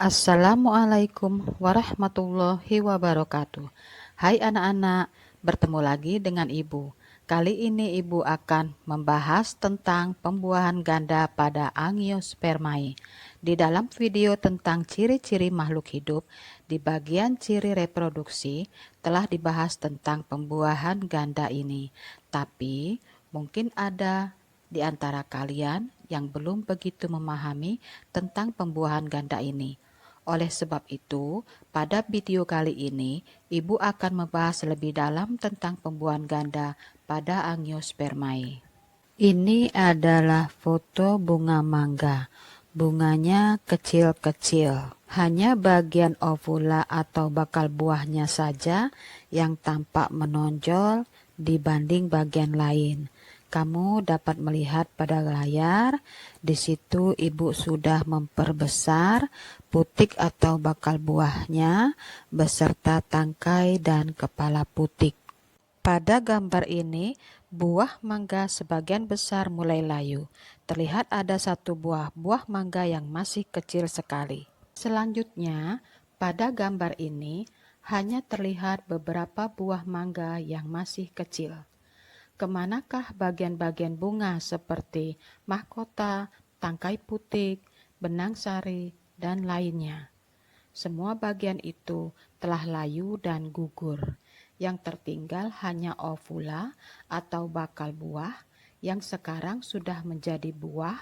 Assalamualaikum warahmatullahi wabarakatuh. Hai anak-anak, bertemu lagi dengan Ibu. Kali ini Ibu akan membahas tentang pembuahan ganda pada Angiospermae. Di dalam video tentang ciri-ciri makhluk hidup, di bagian ciri reproduksi telah dibahas tentang pembuahan ganda ini. Tapi mungkin ada di antara kalian yang belum begitu memahami tentang pembuahan ganda ini. Oleh sebab itu, pada video kali ini, Ibu akan membahas lebih dalam tentang pembuahan ganda pada Angiospermae. Ini adalah foto bunga mangga. Bunganya kecil-kecil. Hanya bagian ovula atau bakal buahnya saja yang tampak menonjol dibanding bagian lain. Kamu dapat melihat pada layar, di situ Ibu sudah memperbesar putik atau bakal buahnya beserta tangkai dan kepala putik. Pada gambar ini, buah mangga sebagian besar mulai layu. Terlihat ada satu buah mangga yang masih kecil sekali. Selanjutnya, pada gambar ini hanya terlihat beberapa buah mangga yang masih kecil. Kemanakah bagian-bagian bunga seperti mahkota, tangkai putik, benang sari, dan lainnya? Semua bagian itu telah layu dan gugur. Yang tertinggal hanya ovula atau bakal buah yang sekarang sudah menjadi buah,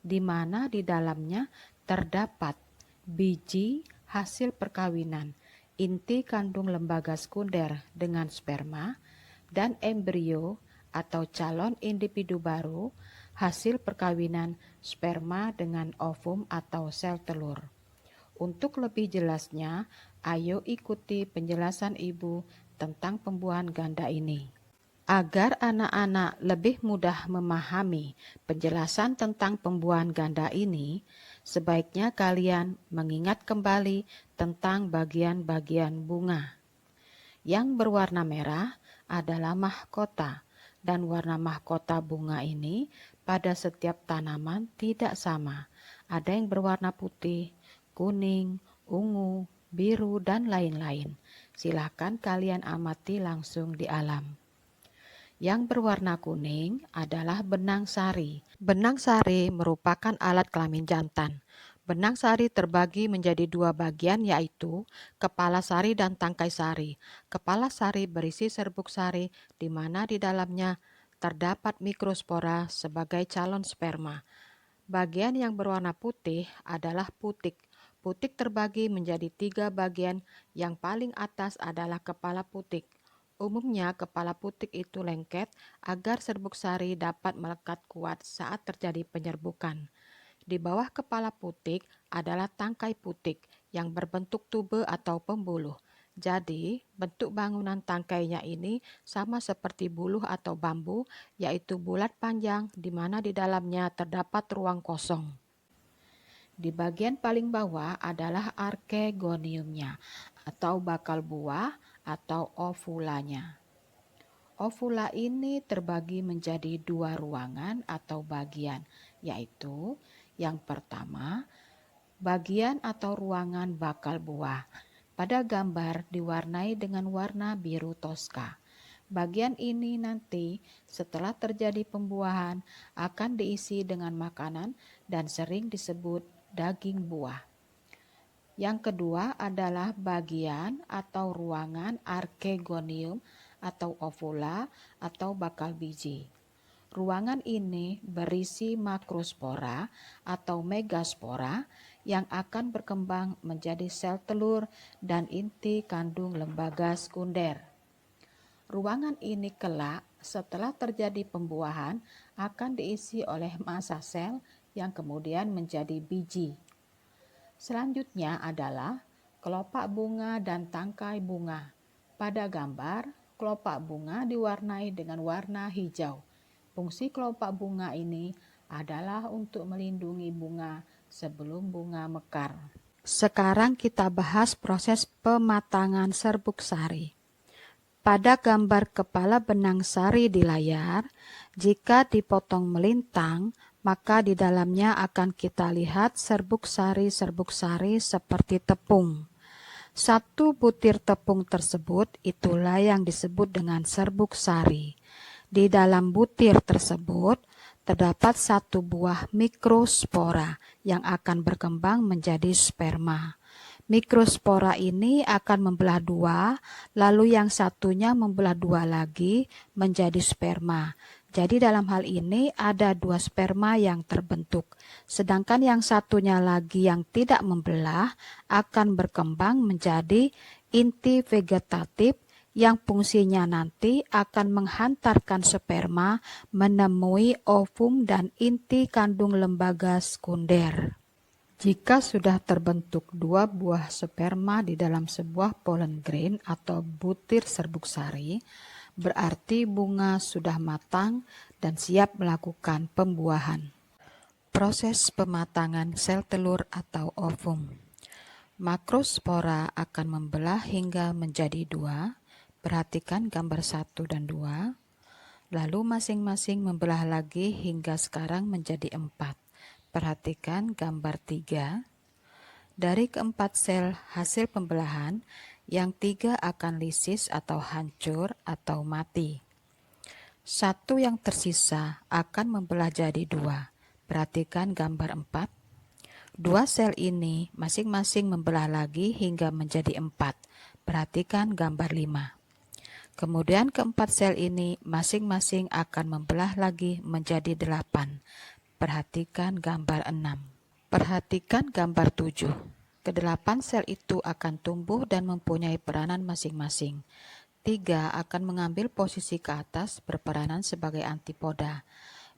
di mana di dalamnya terdapat biji hasil perkawinan, inti kandung lembaga sekunder dengan sperma, dan embrio atau calon individu baru hasil perkawinan sperma dengan ovum atau sel telur. Untuk lebih jelasnya, ayo ikuti penjelasan Ibu tentang pembuahan ganda ini. Agar anak-anak lebih mudah memahami penjelasan tentang pembuahan ganda ini, sebaiknya kalian mengingat kembali tentang bagian-bagian bunga. Yang berwarna merah adalah mahkota, dan warna mahkota bunga ini pada setiap tanaman tidak sama. Ada yang berwarna putih, kuning, ungu, biru, dan lain-lain. Silakan kalian amati langsung di alam. Yang berwarna kuning adalah benang sari. Benang sari merupakan alat kelamin jantan. Benang sari terbagi menjadi dua bagian, yaitu kepala sari dan tangkai sari. Kepala sari berisi serbuk sari, di mana di dalamnya terdapat mikrospora sebagai calon sperma. Bagian yang berwarna putih adalah putik. Putik terbagi menjadi tiga bagian, yang paling atas adalah kepala putik. Umumnya kepala putik itu lengket agar serbuk sari dapat melekat kuat saat terjadi penyerbukan. Di bawah kepala putik adalah tangkai putik yang berbentuk tube atau pembuluh. Jadi, bentuk bangunan tangkainya ini sama seperti buluh atau bambu, yaitu bulat panjang di mana di dalamnya terdapat ruang kosong. Di bagian paling bawah adalah arkegoniumnya atau bakal buah atau ovulanya. Ovula ini terbagi menjadi dua ruangan atau bagian, yaitu yang pertama, bagian atau ruangan bakal buah. Pada gambar diwarnai dengan warna biru toska. Bagian ini nanti setelah terjadi pembuahan akan diisi dengan makanan dan sering disebut daging buah. Yang kedua adalah bagian atau ruangan arkegonium atau ovula atau bakal biji. Ruangan ini berisi makrospora atau megaspora yang akan berkembang menjadi sel telur dan inti kandung lembaga sekunder. Ruangan ini kelak setelah terjadi pembuahan akan diisi oleh massa sel yang kemudian menjadi biji. Selanjutnya adalah kelopak bunga dan tangkai bunga. Pada gambar, kelopak bunga diwarnai dengan warna hijau. Fungsi kelopak bunga ini adalah untuk melindungi bunga sebelum bunga mekar. Sekarang kita bahas proses pematangan serbuk sari. Pada gambar kepala benang sari di layar, jika dipotong melintang, maka di dalamnya akan kita lihat serbuk sari seperti tepung. Satu butir tepung tersebut itulah yang disebut dengan serbuk sari. Di dalam butir tersebut terdapat satu buah mikrospora yang akan berkembang menjadi sperma. Mikrospora ini akan membelah dua, lalu yang satunya membelah dua lagi menjadi sperma. Jadi dalam hal ini ada dua sperma yang terbentuk, sedangkan yang satunya lagi yang tidak membelah akan berkembang menjadi inti vegetatif yang fungsinya nanti akan menghantarkan sperma menemui ovum dan inti kandung lembaga sekunder. Jika sudah terbentuk dua buah sperma di dalam sebuah pollen grain atau butir serbuk sari, berarti bunga sudah matang dan siap melakukan pembuahan. Proses pematangan sel telur atau ovum. Makrospora akan membelah hingga menjadi dua. Perhatikan gambar 1 dan 2. Lalu masing-masing membelah lagi hingga sekarang menjadi 4. Perhatikan gambar 3. Dari keempat sel hasil pembelahan, yang 3 akan lisis atau hancur atau mati. Satu yang tersisa akan membelah jadi 2. Perhatikan gambar 4. Dua sel ini masing-masing membelah lagi hingga menjadi 4. Perhatikan gambar 5. Kemudian keempat sel ini masing-masing akan membelah lagi menjadi 8. Perhatikan gambar 6. Perhatikan gambar 7. Kedelapan sel itu akan tumbuh dan mempunyai peranan masing-masing. 3 akan mengambil posisi ke atas berperanan sebagai antipoda.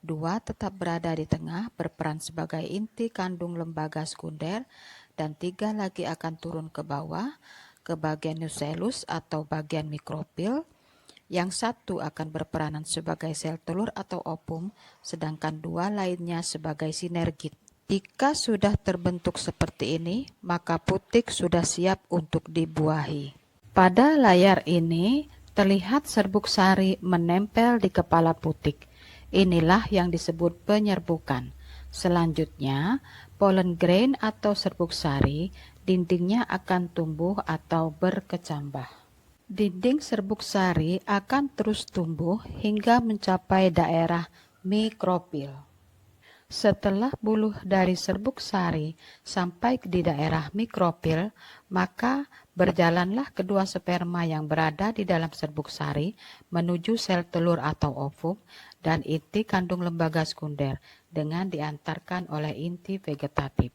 2 tetap berada di tengah berperan sebagai inti kandung lembaga sekunder, dan 3 lagi akan turun ke bawah ke bagian nucleus atau bagian mikrofil. Yang satu akan berperanan sebagai sel telur atau ovum, sedangkan 2 lainnya sebagai sinergit. Jika sudah terbentuk seperti ini, maka putik sudah siap untuk dibuahi. Pada layar ini terlihat serbuk sari menempel di kepala putik. Inilah yang disebut penyerbukan. Selanjutnya, pollen grain atau serbuk sari, dindingnya akan tumbuh atau berkecambah. Dinding serbuk sari akan terus tumbuh hingga mencapai daerah mikrofil. Setelah buluh dari serbuk sari sampai di daerah mikrofil, maka berjalanlah kedua sperma yang berada di dalam serbuk sari menuju sel telur atau ovum dan inti kandung lembaga sekunder dengan diantarkan oleh inti vegetatif.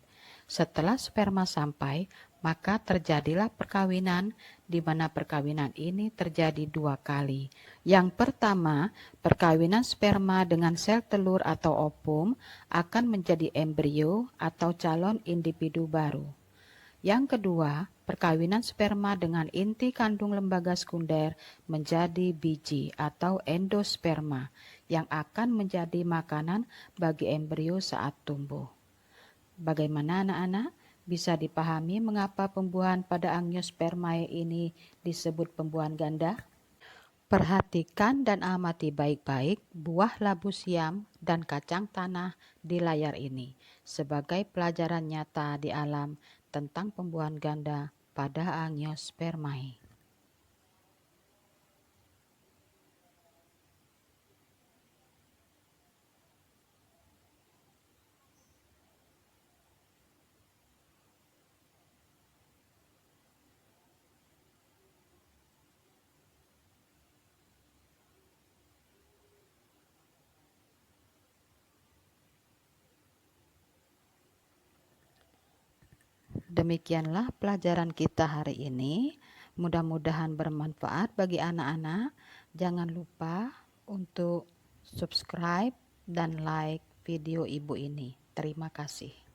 Setelah sperma sampai, maka terjadilah perkawinan, di mana perkawinan ini terjadi 2 kali. Yang pertama, perkawinan sperma dengan sel telur atau ovum akan menjadi embrio atau calon individu baru. Yang kedua, perkawinan sperma dengan inti kandung lembaga sekunder menjadi biji atau endosperma yang akan menjadi makanan bagi embrio saat tumbuh. Bagaimana anak-anak? Bisa dipahami mengapa pembuahan pada angiospermae ini disebut pembuahan ganda? Perhatikan dan amati baik-baik buah labu siam dan kacang tanah di layar ini sebagai pelajaran nyata di alam tentang pembuahan ganda pada angiospermae. Demikianlah pelajaran kita hari ini. Mudah-mudahan bermanfaat bagi anak-anak. Jangan lupa untuk subscribe dan like video ibu ini. Terima kasih.